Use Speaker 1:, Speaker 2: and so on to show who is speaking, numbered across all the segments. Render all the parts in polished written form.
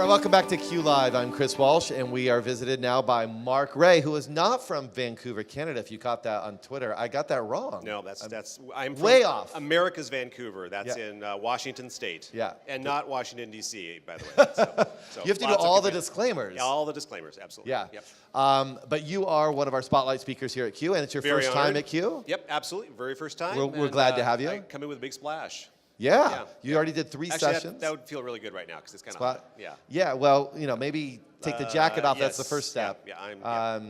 Speaker 1: Welcome back to Q Live. I'm Chris Walsh, and we are visited now by Mark Ray, who is not from Vancouver, Canada. If you caught that on Twitter, I got that wrong.
Speaker 2: No, I'm from
Speaker 1: way off.
Speaker 2: America's Vancouver. That's in Washington State.
Speaker 1: Yeah.
Speaker 2: And not Washington, D.C., by the way. So
Speaker 1: You have to do all the disclaimers.
Speaker 2: Yeah, all the disclaimers, absolutely.
Speaker 1: Yeah.
Speaker 2: Yep.
Speaker 1: But you are one of our spotlight speakers here at Q, and it's your
Speaker 2: Very
Speaker 1: first
Speaker 2: honored.
Speaker 1: time at Q?
Speaker 2: Yep, absolutely. Very first time.
Speaker 1: We're glad to have you.
Speaker 2: I come in with a big splash.
Speaker 1: Yeah. You already did 3
Speaker 2: Actually,
Speaker 1: sessions.
Speaker 2: that would feel really good right now because it's kind of hot. Yeah.
Speaker 1: Yeah, well, maybe take the jacket off.
Speaker 2: Yes.
Speaker 1: That's the first step.
Speaker 2: Yeah.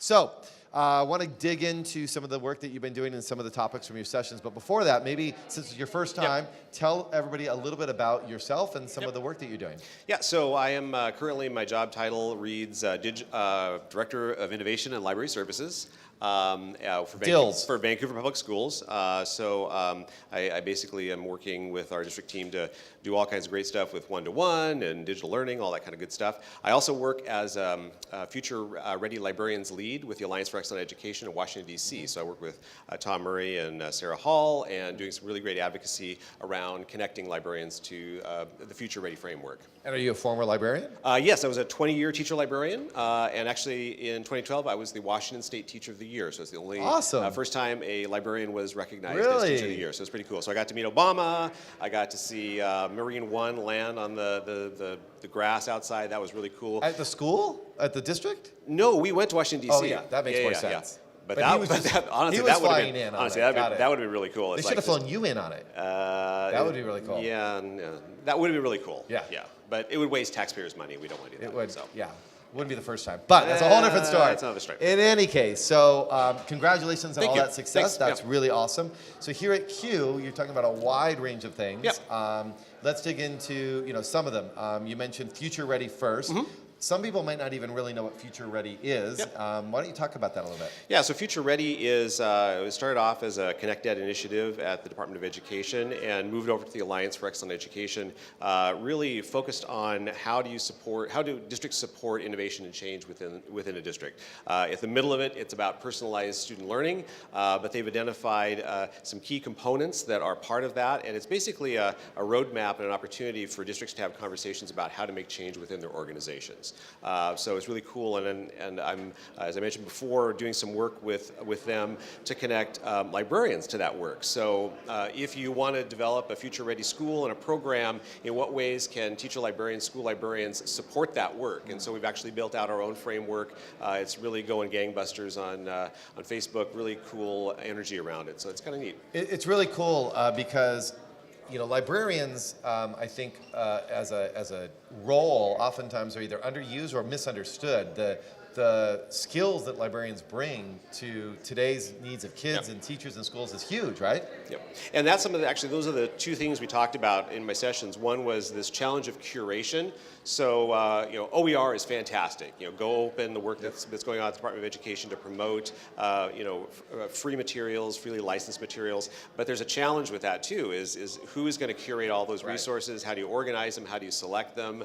Speaker 1: So, I want to dig into some of the work that you've been doing and some of the topics from your sessions. But before that, maybe since it's your first time, tell everybody a little bit about yourself and some of the work that you're doing.
Speaker 2: Yeah, so I am currently, my job title reads Director of Innovation and Library Services. For Vancouver Public Schools. I basically am working with our district team to do all kinds of great stuff with one-to-one and digital learning, all that kind of good stuff. I also work as a Future Ready Librarians lead with the Alliance for Excellent Education in Washington, D.C. So I work with Tom Murray and Sarah Hall and doing some really great advocacy around connecting librarians to the Future Ready framework.
Speaker 1: And are you a former librarian?
Speaker 2: Yes, I was a 20-year teacher librarian, and actually in 2012 I was the Washington State Teacher of the Year, so it's the only first time a librarian was recognized as Teacher of the Year, so it's pretty cool. So I got to meet Obama, I got to see Marine One land on the grass outside. That was really cool.
Speaker 1: At the school? At the district?
Speaker 2: No, we went to Washington, D.C.
Speaker 1: Oh yeah, that makes more sense.
Speaker 2: But that would have been really cool.
Speaker 1: They should have flown you in on it. That would be really cool.
Speaker 2: Yeah, that would have been really cool.
Speaker 1: Yeah.
Speaker 2: But it would waste taxpayers' money. We don't want to do that.
Speaker 1: It would,
Speaker 2: so.
Speaker 1: yeah. Wouldn't be the first time. But that's a whole different story.
Speaker 2: That's another story.
Speaker 1: In any case, so congratulations on all that success.
Speaker 2: Thanks.
Speaker 1: That's really awesome. So here at Q, you're talking about a wide range of things.
Speaker 2: Yep.
Speaker 1: Let's dig into some of them. You mentioned Future Ready first.
Speaker 2: Mm-hmm.
Speaker 1: Some people might not even really know what Future Ready is.
Speaker 2: Yep.
Speaker 1: Why don't you talk about that a little bit?
Speaker 2: Yeah, so Future Ready is, it started off as a Connect Ed initiative at the Department of Education and moved over to the Alliance for Excellent Education, really focused on how do districts support innovation and change within a district. At the middle of it, it's about personalized student learning, but they've identified some key components that are part of that, and it's basically a roadmap and an opportunity for districts to have conversations about how to make change within their organizations. So it's really cool, and I'm, as I mentioned before, doing some work with them to connect librarians to that work. So if you want to develop a future-ready school and a program, in what ways can teacher librarians, school librarians support that work? And so we've actually built out our own framework. It's really going gangbusters on Facebook, really cool energy around it. So it's kind of neat.
Speaker 1: It's really cool because librarians, I think, as a role, oftentimes are either underused or misunderstood. The skills that librarians bring to today's needs of kids and teachers and schools is huge, right?
Speaker 2: Yep. And that's those are the two things we talked about in my sessions. One was this challenge of curation. So, OER is fantastic. Go open the work that's going on at the Department of Education to promote, free materials, freely licensed materials. But there's a challenge with that too, is who is going to curate all those resources? How do you organize them? How do you select them?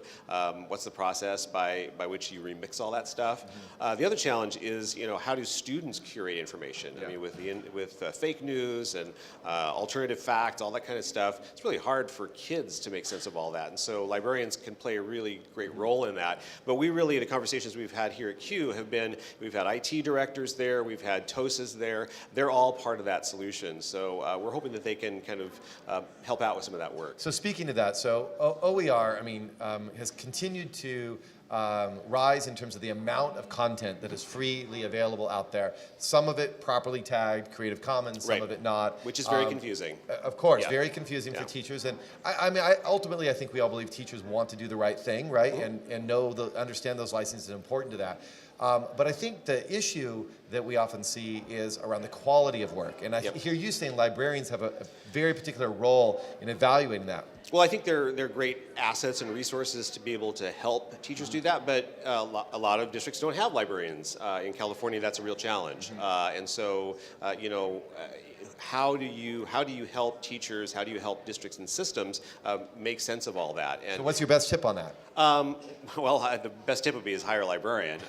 Speaker 2: What's the process by which you remix all that stuff? The other challenge is, how do students curate information? I mean, with fake news and alternative facts, all that kind of stuff, it's really hard for kids to make sense of all that. And so librarians can play a really great role in that. But the conversations we've had here at Q have been, we've had IT directors there, we've had TOSAs there. They're all part of that solution. So we're hoping that they can kind of help out with some of that work.
Speaker 1: So speaking of that, OER, has continued to rise in terms of the amount of content that is freely available out there. Some of it properly tagged, Creative Commons, some of it not.
Speaker 2: Which is very confusing.
Speaker 1: Of course, very confusing for teachers. And ultimately, I think we all believe teachers want to do the right thing, right? Mm-hmm. And understand those licenses are important to that. But I think the issue that we often see is around the quality of work. And I hear you saying librarians have a very particular role in evaluating that.
Speaker 2: Well, I think they're great assets and resources to be able to help teachers do that, but a lot of districts don't have librarians. In California, that's a real challenge. And so, how do you help teachers, how do you help districts and systems make sense of all that? And
Speaker 1: so what's your best tip on that?
Speaker 2: The best tip would be is hire a librarian.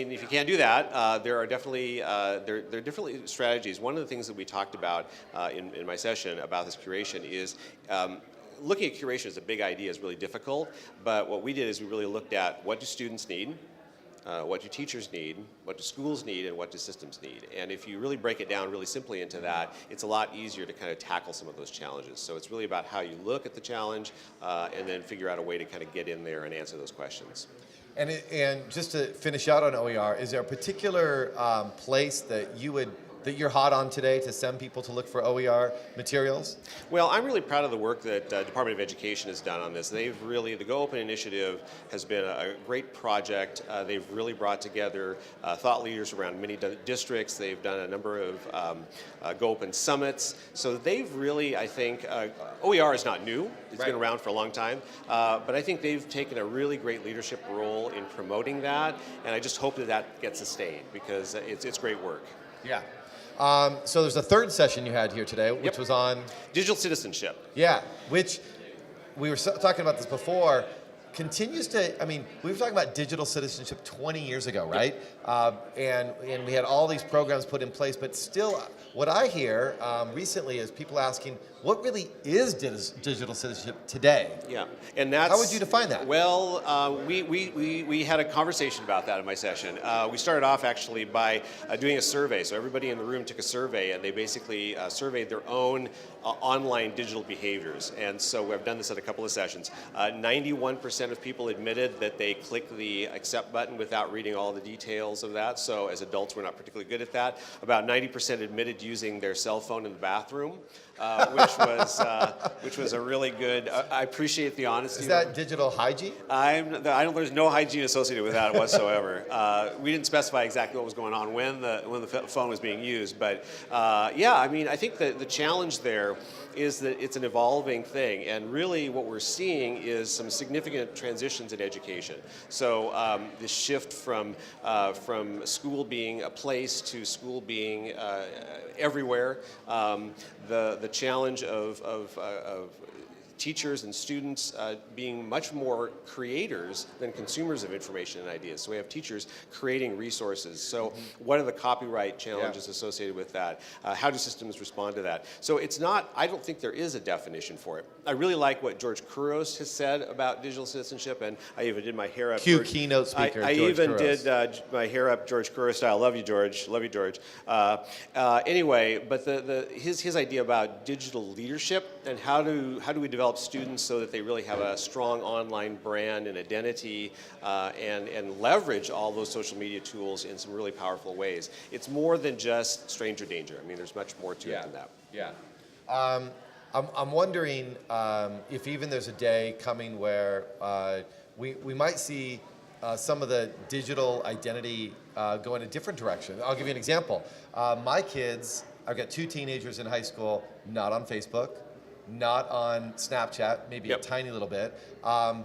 Speaker 2: If you can't do that, there are definitely strategies. One of the things that we talked about in my session about this curation is looking at curation as a big idea is really difficult, but what we did is we really looked at what do students need, what do teachers need, what do schools need, and what do systems need. And if you really break it down really simply into that, it's a lot easier to kind of tackle some of those challenges. So it's really about how you look at the challenge and then figure out a way to kind of get in there and answer those questions.
Speaker 1: And just to finish out on OER, is there a particular place that you're hot on today to send people to look for OER materials?
Speaker 2: Well, I'm really proud of the work that Department of Education has done on this. The Go Open initiative has been a great project. They've really brought together thought leaders around many districts. They've done a number of Go Open summits. So they've really, I think, OER is not new. It's been around for a long time. But I think they've taken a really great leadership role in promoting that. And I just hope that that gets sustained because it's great work.
Speaker 1: Yeah. So there's a third session you had here today, which was on
Speaker 2: digital citizenship.
Speaker 1: Yeah, which we were talking about this before. Continues to, I mean, we were talking about digital citizenship 20 years ago, right? And we had all these programs put in place, but still, what I hear recently is people asking, what really is digital citizenship today?
Speaker 2: Yeah, and that's...
Speaker 1: How would you define that?
Speaker 2: Well, we had a conversation about that in my session. We started off actually by doing a survey. So everybody in the room took a survey, and they basically surveyed their own online digital behaviors. And so I've done this at a couple of sessions. 91% of people admitted that they click the accept button without reading all the details of that. So as adults, we're not particularly good at that. About 90% admitted using their cell phone in the bathroom, which was a really good. I appreciate the honesty.
Speaker 1: Is that digital hygiene?
Speaker 2: There's no hygiene associated with that whatsoever. We didn't specify exactly what was going on when the phone was being used, but yeah, I mean, I think that the challenge there is that it's an evolving thing, and really what we're seeing is some significant transitions in education. So the shift from school being a place to school being everywhere, the challenge of teachers and students being much more creators than consumers of information and ideas. So we have teachers creating resources. So what are the copyright challenges associated with that? How do systems respond to that? So it's not, I don't think there is a definition for it. I really like what George Couros has said about digital citizenship, and I even did my hair up.
Speaker 1: Keynote speaker,
Speaker 2: I
Speaker 1: George
Speaker 2: even
Speaker 1: Couros.
Speaker 2: did my hair up George Couros style. Love you, George. Love you, George. Anyway, but his idea about digital leadership and how do we develop students so that they really have a strong online brand and identity and leverage all those social media tools in some really powerful ways. It's more than just stranger danger. I mean, there's much more to it than that.
Speaker 1: Yeah. I'm wondering if even there's a day coming where we might see some of the digital identity go in a different direction. I'll give you an example. My kids, I've got 2 teenagers in high school, not on Facebook, not on Snapchat, maybe a tiny little bit,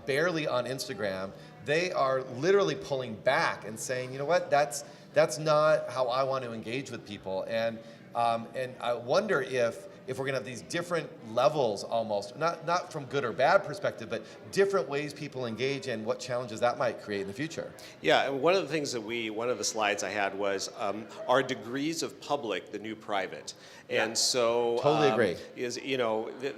Speaker 1: barely on Instagram. They are literally pulling back and saying, you know what, that's not how I want to engage with people. And I wonder if we're going to have these different levels almost, not from good or bad perspective, but different ways people engage and what challenges that might create in the future. Yeah,
Speaker 2: and one of the things that one of the slides I had was are degrees of public the new private? And so
Speaker 1: totally agree.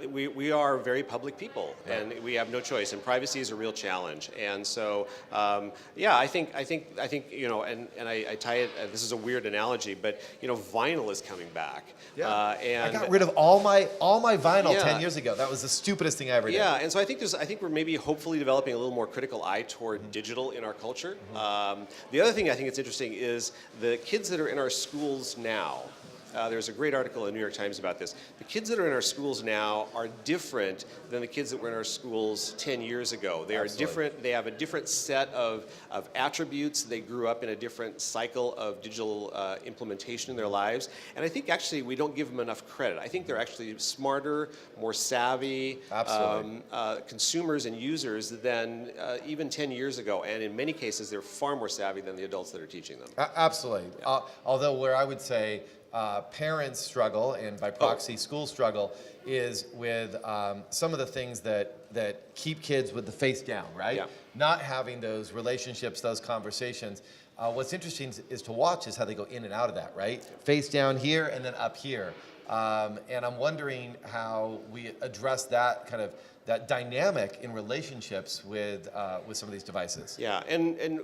Speaker 2: We are very public people, and we have no choice, and privacy is a real challenge. And so I think and I tie it. This is a weird analogy, but vinyl is coming back.
Speaker 1: Yeah.
Speaker 2: And
Speaker 1: I got rid of all my vinyl 10 years ago. That was the stupidest thing I ever did.
Speaker 2: Yeah, and so I think we're maybe hopefully developing a little more critical eye toward digital in our culture. The other thing I think it's interesting is the kids that are in our schools now. There's a great article in the New York Times about this. The kids that are in our schools now are different than the kids that were in our schools 10 years ago. They are different. They have a different set of attributes. They grew up in a different cycle of digital implementation in their lives. And I think actually we don't give them enough credit. I think they're actually smarter, more savvy consumers and users than even 10 years ago. And in many cases, they're far more savvy than the adults that are teaching them.
Speaker 1: Absolutely. Yeah. Although where I would say parents struggle, and by proxy schools struggle, is with some of the things that keep kids with the face down, right? Yeah. Not having those relationships, those conversations. What's interesting is to watch is how they go in and out of that, right? Face down here and then up here. And I'm wondering how we address that kind of that dynamic in relationships with some of these devices.
Speaker 2: Yeah, and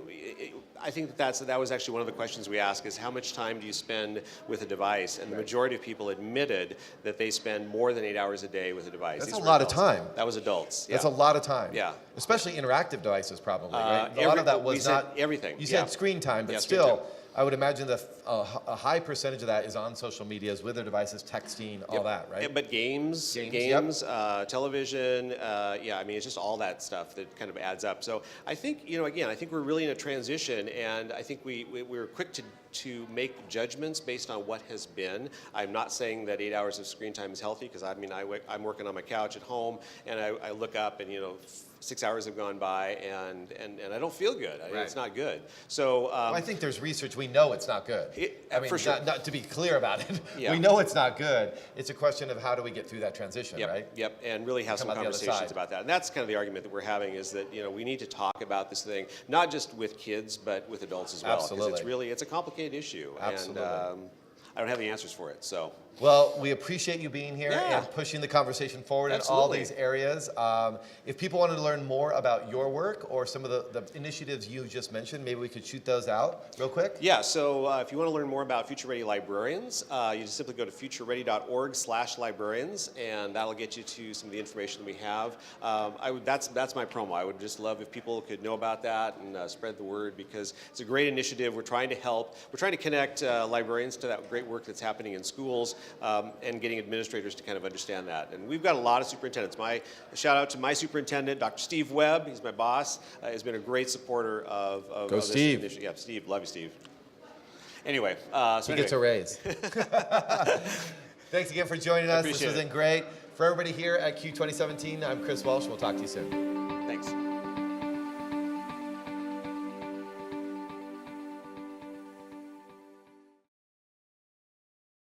Speaker 2: I think that was actually one of the questions we ask is how much time do you spend with a device? And the majority of people admitted that they spend more than 8 hours a day with a device.
Speaker 1: That's
Speaker 2: These
Speaker 1: a
Speaker 2: were
Speaker 1: lot of
Speaker 2: adults.
Speaker 1: time.
Speaker 2: That was adults.
Speaker 1: That's
Speaker 2: yeah.
Speaker 1: a lot of time.
Speaker 2: Yeah.
Speaker 1: Especially interactive devices, probably, right? A lot of that
Speaker 2: we
Speaker 1: was
Speaker 2: said
Speaker 1: not
Speaker 2: everything.
Speaker 1: You
Speaker 2: yeah.
Speaker 1: said screen time, but
Speaker 2: Yeah, screen
Speaker 1: still,
Speaker 2: time.
Speaker 1: I would imagine that a high percentage of that is on social medias with their devices, texting, all that, right?
Speaker 2: Yeah, but games, television, I mean, it's just all that stuff that kind of adds up. So I think, again, I think we're really in a transition, and I think we're quick to make judgments based on what has been. I'm not saying that 8 hours of screen time is healthy, because I mean, I'm working on my couch at home, and I look up and, 6 hours have gone by, and I don't feel good.
Speaker 1: Right.
Speaker 2: It's not good. So
Speaker 1: Well, I think there's research. We know it's not good. I mean,
Speaker 2: for sure.
Speaker 1: not to be clear about it.
Speaker 2: Yeah.
Speaker 1: We know it's not good. It's a question of how do we get through that transition,
Speaker 2: Yep,
Speaker 1: right?
Speaker 2: Yep, and really have some
Speaker 1: Come out the other
Speaker 2: conversations
Speaker 1: side.
Speaker 2: about that. And that's kind of the argument that we're having is that, we need to talk about this thing, not just with kids, but with adults as well.
Speaker 1: Absolutely.
Speaker 2: It's a complicated issue.
Speaker 1: Absolutely.
Speaker 2: And I don't have the answers for it, so.
Speaker 1: Well, we appreciate you being here
Speaker 2: Yeah.
Speaker 1: and pushing the conversation forward in all
Speaker 2: Absolutely.
Speaker 1: these areas. If people wanted to learn more about your work or some of the initiatives you just mentioned, maybe we could shoot those out real quick.
Speaker 2: Yeah, so if you want to learn more about Future Ready Librarians, you just simply go to futureready.org/librarians, and that'll get you to some of the information that we have. That's my promo. I would just love if people could know about that and spread the word, because it's a great initiative. We're trying to help. We're trying to connect librarians to that great work that's happening in schools, and getting administrators to kind of understand that. And we've got a lot of superintendents. Shout out to my superintendent, Dr. Steve Webb. He's my boss. Has been a great supporter of this
Speaker 1: Steve.
Speaker 2: initiative. Yeah, Steve. Love you, Steve. Anyway,
Speaker 1: He gets a raise. Thanks again for joining us. This
Speaker 2: Appreciate
Speaker 1: has
Speaker 2: it.
Speaker 1: been great. For everybody here at Q 2017, I'm Chris Welsh. We'll talk to you soon.